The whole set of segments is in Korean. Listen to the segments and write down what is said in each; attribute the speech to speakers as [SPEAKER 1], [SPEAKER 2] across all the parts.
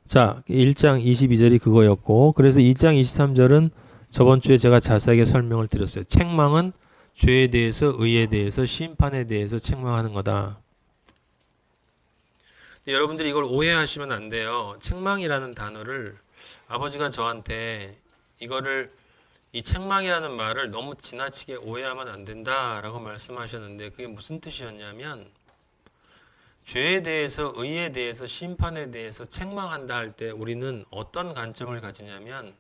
[SPEAKER 1] 자, 1장 22절이 그거였고, 그래서 2장 23절은 저번 주에 제가 자세하게 설명을 드렸어요. 책망은 죄에 대해서, 의에 대해서, 심판에 대해서 책망하는 거다. 여러분들이 이걸 오해하시면 안 돼요. 책망이라는 단어를 아버지가 저한테 이거를 이 책망이라는 말을 너무 지나치게 오해하면 안 된다라고 말씀하셨는데 그게 무슨 뜻이었냐면 죄에 대해서, 의에 대해서, 심판에 대해서 책망한다 할 때 우리는 어떤 관점을 가지냐면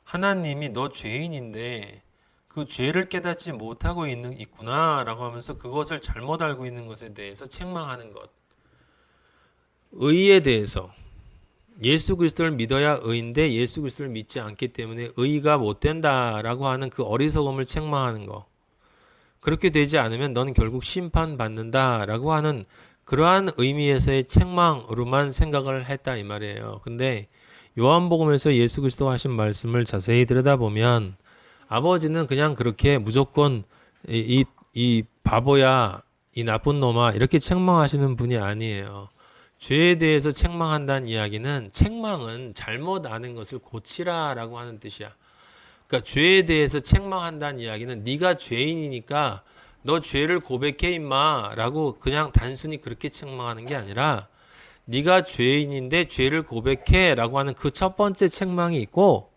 [SPEAKER 1] 하나님이 너 죄인인데 그 죄를 깨닫지 못하고 있구나라고 하면서 그것을 잘못 알고 있는 것에 대해서 책망하는 것. 의에 대해서 예수 그리스도를 믿어야 의인데 예수 그리스도를 믿지 않기 때문에 의가 못 된다라고 하는 그 어리석음을 책망하는 거. 그렇게 되지 않으면 너는 결국 심판받는다라고 하는 그러한 의미에서의 책망으로만 생각을 했다 이 말이에요. 근데 요한복음에서 예수 그리스도가 하신 말씀을 자세히 들여다보면 아버지는 그냥 그렇게 무조건 이 바보야, 이 나쁜 놈아 이렇게 책망하시는 분이 아니에요. 죄에 대해서 책망한다는 이야기는 책망은 잘못 아는 것을 고치라라고 하는 뜻이야. 그러니까 죄에 대해서 책망한다는 이야기는 네가 죄인이니까 너 죄를 고백해 임마라고 그냥 단순히 그렇게 책망하는 게 아니라 네가 죄인인데 죄를 고백해라고 하는 그 첫 번째 책망이 있고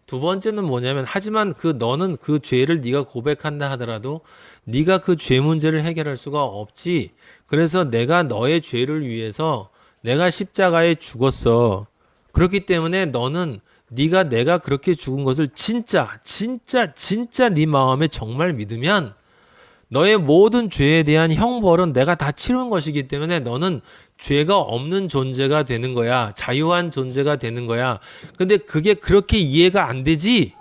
[SPEAKER 1] 두 번째는 뭐냐면 하지만 너는 그 죄를 네가 고백한다 하더라도 네가 그 죄 문제를 해결할 수가 없지. 그래서 내가 너의 죄를 위해서 내가 십자가에 죽었어. 그렇기 때문에 너는 네가 내가 그렇게 죽은 것을 진짜 네 마음에 정말 믿으면 너의 모든 죄에 대한 형벌은 내가 다 치른 것이기 때문에 너는 죄가 없는 존재가 되는 거야. 자유한 존재가 되는 거야. 근데 그게 그렇게 이해가 안 되지.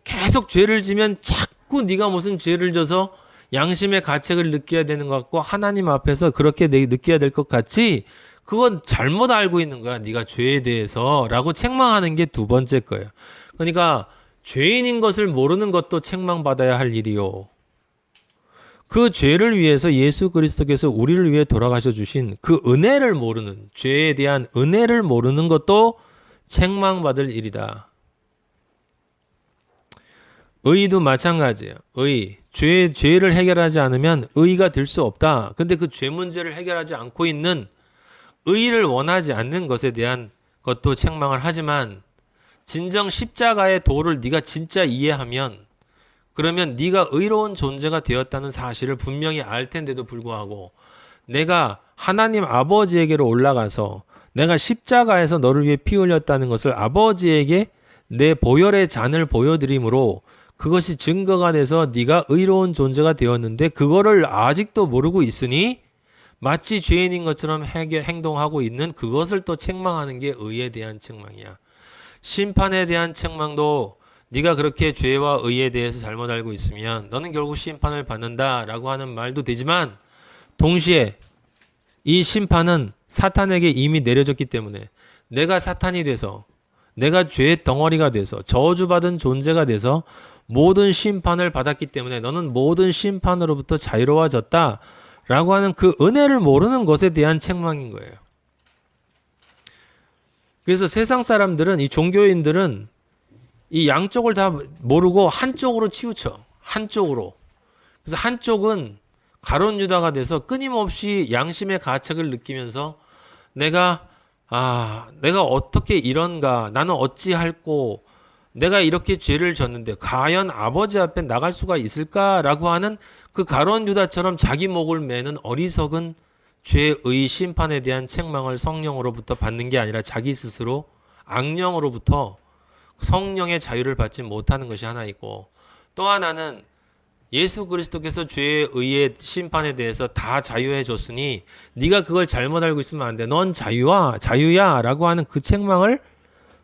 [SPEAKER 1] 계속 죄를 지면 자꾸 네가 무슨 죄를 져서 양심의 가책을 느껴야 되는 것 같고 하나님 앞에서 그렇게 느껴야 될 것 같지. 그건 잘못 알고 있는 거야. 네가 죄에 대해서라고 책망하는 게 두 번째 거예요. 그러니까 죄인인 것을 모르는 것도 책망받아야 할 일이요. 그 죄를 위해서 예수 그리스도께서 우리를 위해 돌아가셔 주신 그 은혜를 모르는, 죄에 대한 은혜를 모르는 것도 책망받을 일이다. 의도 마찬가지예요. 죄를 해결하지 않으면 의가 될 수 없다. 근데 그 죄 문제를 해결하지 않고 있는 의를 원하지 않는 것에 대한 것도 책망을 하지만 진정 십자가의 도를 네가 진짜 이해하면 그러면 네가 의로운 존재가 되었다는 사실을 분명히 알 텐데도 불구하고 내가 하나님 아버지에게로 올라가서 내가 십자가에서 너를 위해 피 흘렸다는 것을 아버지에게 내 보혈의 잔을 보여드림으로 그것이 증거가 돼서 네가 의로운 존재가 되었는데 그거를 아직도 모르고 있으니 마치 죄인인 것처럼 행동하고 있는 그것을 또 책망하는 게 의에 대한 책망이야. 심판에 대한 책망도 네가 그렇게 죄와 의에 대해서 잘못 알고 있으면 너는 결국 심판을 받는다라고 하는 말도 되지만 동시에 이 심판은 사탄에게 이미 내려졌기 때문에 내가 사탄이 돼서 내가 죄의 덩어리가 돼서 저주받은 존재가 돼서 모든 심판을 받았기 때문에 너는 모든 심판으로부터 자유로워졌다라고 하는 그 은혜를 모르는 것에 대한 책망인 거예요. 그래서 세상 사람들은 이 종교인들은 이 양쪽을 다 모르고 한쪽으로 치우쳐. 한쪽으로. 그래서 한쪽은 가룟 유다가 돼서 끊임없이 양심의 가책을 느끼면서 내가 어떻게 이런가? 나는 어찌할꼬? 내가 이렇게 죄를 졌는데 과연 아버지 앞에 나갈 수가 있을까라고 하는 그 가룟 유다처럼 자기 목을 매는 어리석은 죄의 심판에 대한 책망을 성령으로부터 받는 게 아니라 자기 스스로 악령으로부터 성령의 자유를 받지 못하는 것이 하나 있고 또 하나는 예수 그리스도께서 죄의 의의 심판에 대해서 다 자유해 줬으니 네가 그걸 잘못 알고 있으면 안 돼. 넌 자유야 라고 하는 그 책망을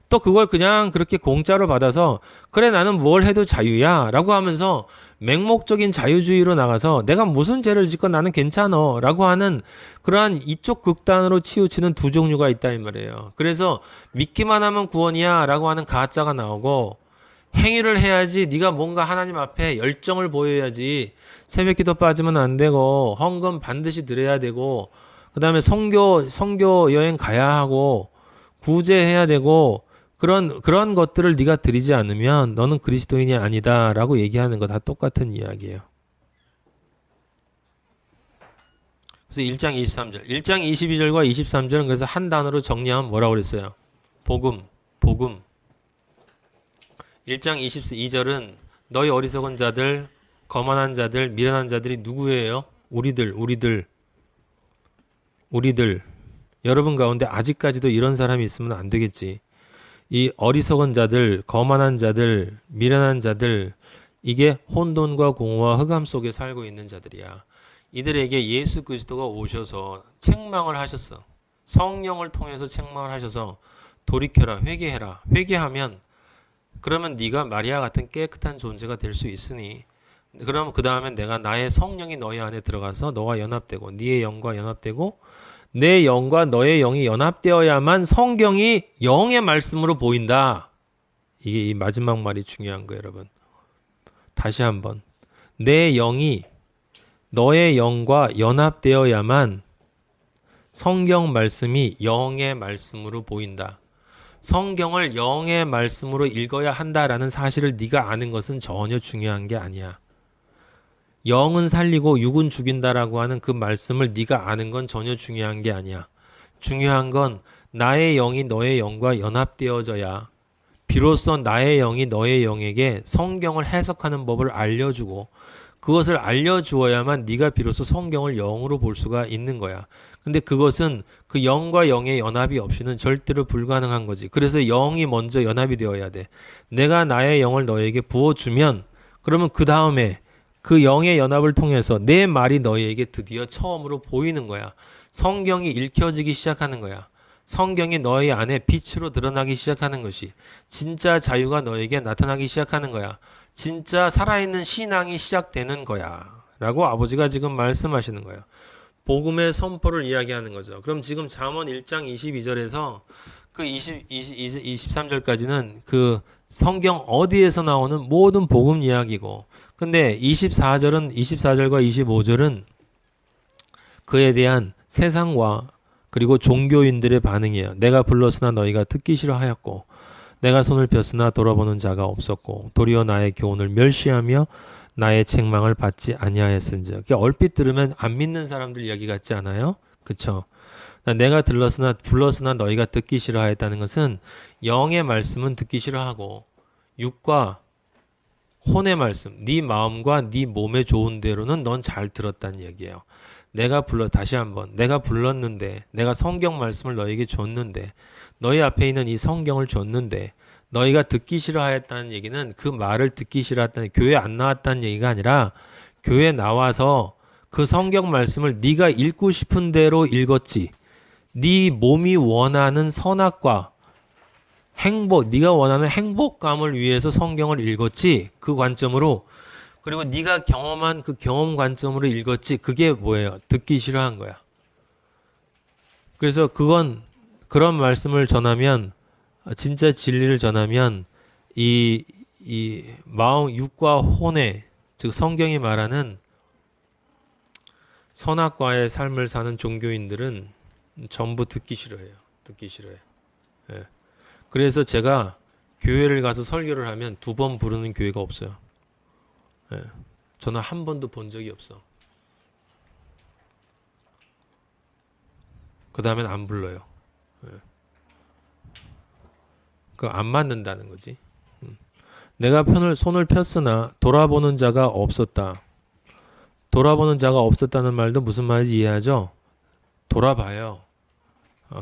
[SPEAKER 1] 또 그걸 그냥 그렇게 공짜로 받아서 그래 나는 뭘 해도 자유야 라고 하면서 맹목적인 자유주의로 나가서 내가 무슨 죄를 짓건 나는 괜찮어 라고 하는 그러한 이쪽 극단으로 치우치는 두 종류가 있다 이 말이에요. 그래서 믿기만 하면 구원이야 라고 하는 가짜가 나오고 행위를 해야지 네가 뭔가 하나님 앞에 열정을 보여야지 새벽기도 빠지면 안 되고 헌금 반드시 드려야 되고 그 다음에 성교 여행 가야 하고 구제해야 되고 그런 것들을 네가 드리지 않으면 너는 그리스도인이 아니다라고 얘기하는 거 다 똑같은 이야기예요. 그래서 1장 23절, 1장 22절과 23절은 그래서 한 단어로 정리하면 뭐라고 그랬어요? 복음, 복음. 1장 22절은 너희 어리석은 자들, 거만한 자들, 미련한 자들이 누구예요? 우리들. 여러분 가운데 아직까지도 이런 사람이 있으면 안 되겠지. 이 어리석은 자들, 거만한 자들, 미련한 자들, 이게 혼돈과 공허와 흑암 속에 살고 있는 자들이야. 이들에게 예수 그리스도가 오셔서 책망을 하셨어. 성령을 통해서 책망을 하셔서 돌이켜라, 회개해라. 회개하면 그러면 네가 마리아 같은 깨끗한 존재가 될 수 있으니 그럼 그 다음에 내가 나의 성령이 너희 안에 들어가서 너와 연합되고 네의 영과 연합되고 내 영과 너의 영이 연합되어야만 성경이 영의 말씀으로 보인다. 이게 이 마지막 말이 중요한 거예요, 여러분. 다시 한번. 내 영이 너의 영과 연합되어야만 성경 말씀이 영의 말씀으로 보인다. 성경을 영의 말씀으로 읽어야 한다라는 사실을 네가 아는 것은 전혀 중요한 게 아니야. 영은 살리고 육은 죽인다라고 하는 그 말씀을 네가 아는 건 전혀 중요한 게 아니야. 중요한 건 나의 영이 너의 영과 연합되어져야 비로소 나의 영이 너의 영에게 성경을 해석하는 법을 알려주고 그것을 알려주어야만 네가 비로소 성경을 영으로 볼 수가 있는 거야. 근데 그것은 그 영과 영의 연합이 없이는 절대로 불가능한 거지. 그래서 영이 먼저 연합이 되어야 돼. 내가 나의 영을 너에게 부어주면 그러면 그 다음에 그 영의 연합을 통해서 내 말이 너희에게 드디어 처음으로 보이는 거야. 성경이 읽혀지기 시작하는 거야. 성경이 너희 안에 빛으로 드러나기 시작하는 것이 진짜 자유가 너에게 나타나기 시작하는 거야. 진짜 살아있는 신앙이 시작되는 거야. 라고 아버지가 지금 말씀하시는 거예요. 복음의 선포를 이야기하는 거죠. 그럼 지금 잠언 1장 22절에서 그 23절까지는 그 성경 어디에서 나오는 모든 복음 이야기고 근데 24절과 25절은 그에 대한 세상과 그리고 종교인들의 반응이에요. 내가 불렀으나 너희가 듣기 싫어하였고 내가 손을 폈으나 돌아보는 자가 없었고 도리어 나의 교훈을 멸시하며 나의 책망을 받지 아니하였은즉. 얼핏 들으면 안 믿는 사람들 이야기 같지 않아요? 그쵸? 내가 불렀으나 너희가 듣기 싫어하였다는 것은 영의 말씀은 듣기 싫어하고 육과 혼의 말씀, 네 마음과 네 몸에 좋은 대로는 넌 잘 들었다는 얘기예요. 다시 한번 내가 불렀는데 내가 성경 말씀을 너에게 줬는데 너희 앞에 있는 이 성경을 줬는데 너희가 듣기 싫어하였다는 얘기는 그 말을 듣기 싫어했다는 교회 안 나왔다는 얘기가 아니라 교회 나와서 그 성경 말씀을 네가 읽고 싶은 대로 읽었지. 네 몸이 원하는 선악과 행복, 네가 원하는 행복감을 위해서 성경을 읽었지. 그 관점으로. 그리고 네가 경험한 그 경험 관점으로 읽었지. 그게 뭐예요? 듣기 싫어한 거야. 그래서 그런 말씀을 전하면 진짜 진리를 전하면 이 마음 육과 혼의 즉 성경이 말하는 선악과의 삶을 사는 종교인들은 전부 듣기 싫어해요. 예. 그래서 제가 교회를 가서 설교를 하면 2번 부르는 교회가 없어요. 예. 저는 한 번도 본 적이 없어. 그 다음엔 안 불러요. 예. 안 맞는다는 거지. 내가 손을 폈으나 돌아보는 자가 없었다. 돌아보는 자가 없었다는 말도 무슨 말인지 이해하죠? 돌아봐요.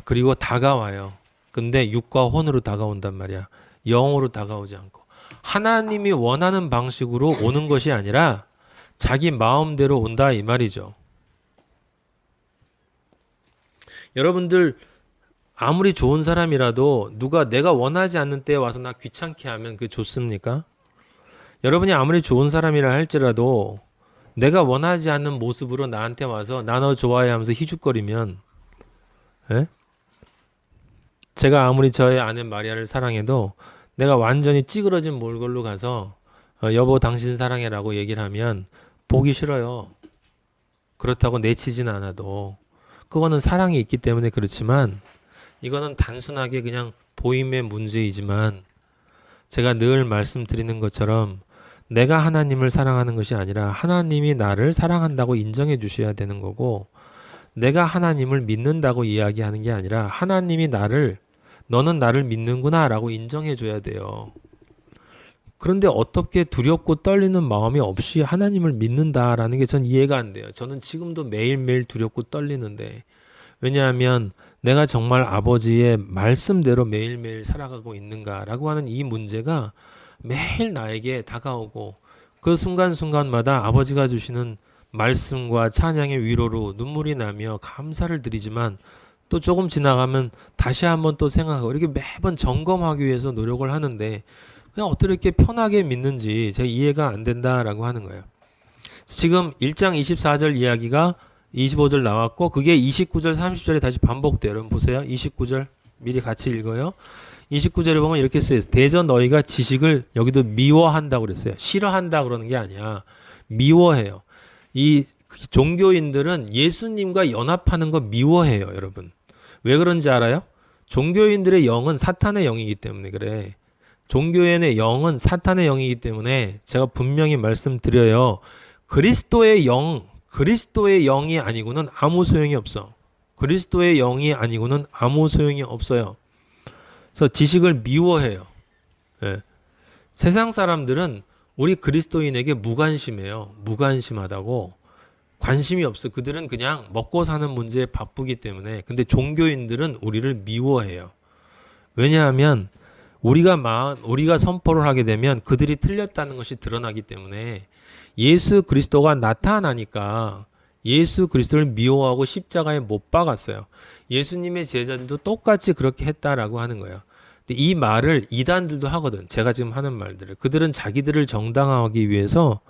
[SPEAKER 1] 그리고 다가와요. 근데 육과 혼으로 다가온단 말이야. 영으로 다가오지 않고. 하나님이 원하는 방식으로 오는 것이 아니라 자기 마음대로 온다 이 말이죠. 여러분들 아무리 좋은 사람이라도 누가 내가 원하지 않는 때에 와서 나 귀찮게 하면 그게 좋습니까? 여러분이 아무리 좋은 사람이라 할지라도 내가 원하지 않는 모습으로 나한테 와서 나 너 좋아해 하면서 희죽거리면 에? 제가 아무리 저의 아내 마리아를 사랑해도 내가 완전히 찌그러진 몰골로 가서 여보 당신 사랑해라고 얘기를 하면 보기 싫어요. 그렇다고 내치진 않아도 그거는 사랑이 있기 때문에 그렇지만 이거는 단순하게 그냥 보임의 문제이지만 제가 늘 말씀드리는 것처럼 내가 하나님을 사랑하는 것이 아니라 하나님이 나를 사랑한다고 인정해 주셔야 되는 거고, 내가 하나님을 믿는다고 이야기하는 게 아니라 하나님이 너는 나를 믿는구나 라고 인정해 줘야 돼요. 그런데 어떻게 두렵고 떨리는 마음이 없이 하나님을 믿는다라는 게 전 이해가 안 돼요. 저는 지금도 매일매일 두렵고 떨리는데, 왜냐하면 내가 정말 아버지의 말씀대로 매일매일 살아가고 있는가라고 하는 이 문제가 매일 나에게 다가오고, 그 순간순간마다 아버지가 주시는 말씀과 찬양의 위로로 눈물이 나며 감사를 드리지만, 또 조금 지나가면 다시 한번 또 생각하고, 이렇게 매번 점검하기 위해서 노력을 하는데 그냥 어떻게 이렇게 편하게 믿는지 제가 이해가 안 된다라고 하는 거예요. 지금 1장 24절 이야기가 25절 나왔고, 그게 29절 30절에 다시 반복돼요. 여러분 보세요. 29절 미리 같이 읽어요. 29절에 보면 이렇게 쓰여있어요. 대저 너희가 지식을, 여기도 미워한다고 그랬어요. 싫어한다 그러는 게 아니야. 미워해요. 이 종교인들은 예수님과 연합하는 거 미워해요, 여러분. 왜 그런지 알아요? 종교인들의 영은 사탄의 영이기 때문에 그래. 종교인의 영은 사탄의 영이기 때문에 제가 분명히 말씀드려요. 그리스도의 영이 아니고는 아무 소용이 없어. 그리스도의 영이 아니고는 아무 소용이 없어요. 그래서 지식을 미워해요. 예. 세상 사람들은 우리 그리스도인에게 무관심해요. 무관심하다고. 관심이 없어. 그들은 그냥 먹고 사는 문제에 바쁘기 때문에. 근데 종교인들은 우리를 미워해요. 왜냐하면 우리가 선포를 하게 되면 그들이 틀렸다는 것이 드러나기 때문에, 예수 그리스도가 나타나니까 예수 그리스도를 미워하고 십자가에 못 박았어요. 예수님의 제자들도 똑같이 그렇게 했다라고 하는 거예요. 근데 이 말을 이단들도 하거든. 제가 지금 하는 말들을. 그들은 자기들을 정당화하기 위해서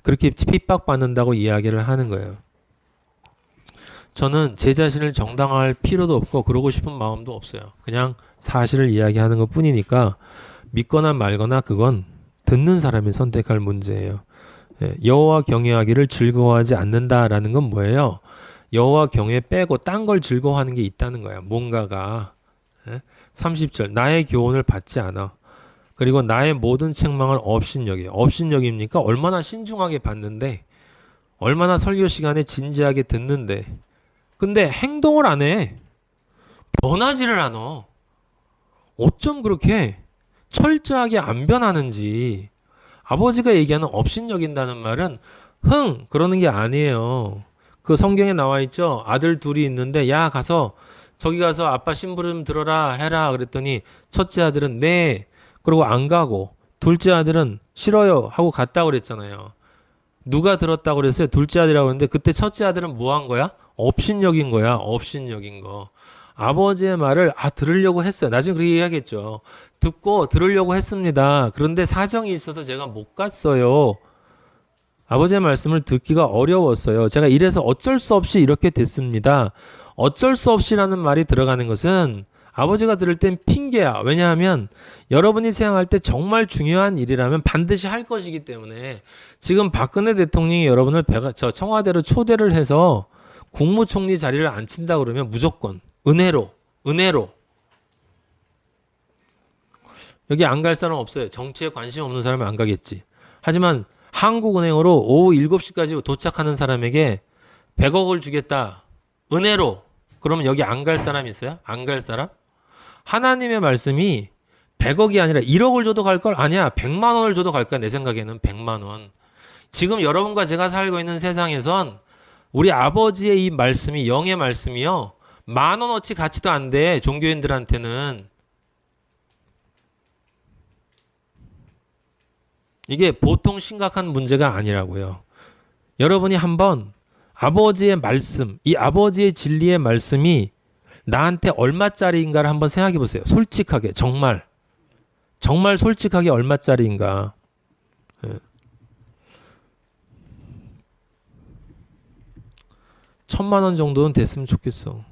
[SPEAKER 1] 그렇게 핍박받는다고 이야기를 하는 거예요. 저는 제 자신을 정당화할 필요도 없고 그러고 싶은 마음도 없어요. 그냥 사실을 이야기하는 것 뿐이니까 믿거나 말거나 그건 듣는 사람이 선택할 문제예요. 여호와 경외하기를 즐거워하지 않는다라는 건 뭐예요? 여호와 경외 빼고 딴 걸 즐거워하는 게 있다는 거야. 뭔가가. 30절 나의 교훈을 받지 않아. 그리고 나의 모든 책망을 업신여겨. 업신여깁니까? 얼마나 신중하게 받는데, 얼마나 설교 시간에 진지하게 듣는데, 근데 행동을 안 해. 변하지를 않아. 어쩜 그렇게 철저하게 안 변하는지. 아버지가 얘기하는 업신여긴다는 말은 그러는 게 아니에요. 그 성경에 나와 있죠. 아들 둘이 있는데, 야 가서 저기 가서 아빠 심부름 들어라 해라 그랬더니 첫째 아들은 네 그러고 안 가고, 둘째 아들은 싫어요 하고 갔다 그랬잖아요. 누가 들었다고 그랬어요? 둘째 아들이라고 했는데, 그때 첫째 아들은 뭐 한 거야? 업신여긴 거야. 업신여긴 거. 아버지의 말을 들으려고 했어요. 나중에 그렇게 이야기했죠. 듣고 들으려고 했습니다. 그런데 사정이 있어서 제가 못 갔어요. 아버지의 말씀을 듣기가 어려웠어요. 제가 이래서 어쩔 수 없이 이렇게 됐습니다. 어쩔 수 없이라는 말이 들어가는 것은 아버지가 들을 땐 핑계야. 왜냐하면 여러분이 생각할 때 정말 중요한 일이라면 반드시 할 것이기 때문에, 지금 박근혜 대통령이 여러분을 청와대로 초대를 해서 국무총리 자리를 앉힌다 그러면 무조건 은혜로 여기 안 갈 사람 없어요. 정치에 관심 없는 사람은 안 가겠지. 하지만 한국은행으로 오후 7시까지 도착하는 사람에게 100억을 주겠다. 은혜로. 그러면 여기 안 갈 사람 있어요? 안 갈 사람? 하나님의 말씀이 100억이 아니라 1억을 줘도 갈 걸? 아니야. 100만 원을 줘도 갈 거야. 내 생각에는 100만 원. 지금 여러분과 제가 살고 있는 세상에선 우리 아버지의 이 말씀이, 영의 말씀이요, 10,000원어치 가치도 안 돼. 종교인들한테는. 이게 보통 심각한 문제가 아니라고요. 여러분이 한번 아버지의 말씀, 이 아버지의 진리의 말씀이 나한테 얼마짜리인가를 한번 생각해 보세요. 솔직하게, 정말 솔직하게 얼마짜리인가. 1,000만 원 정도는 됐으면 좋겠어.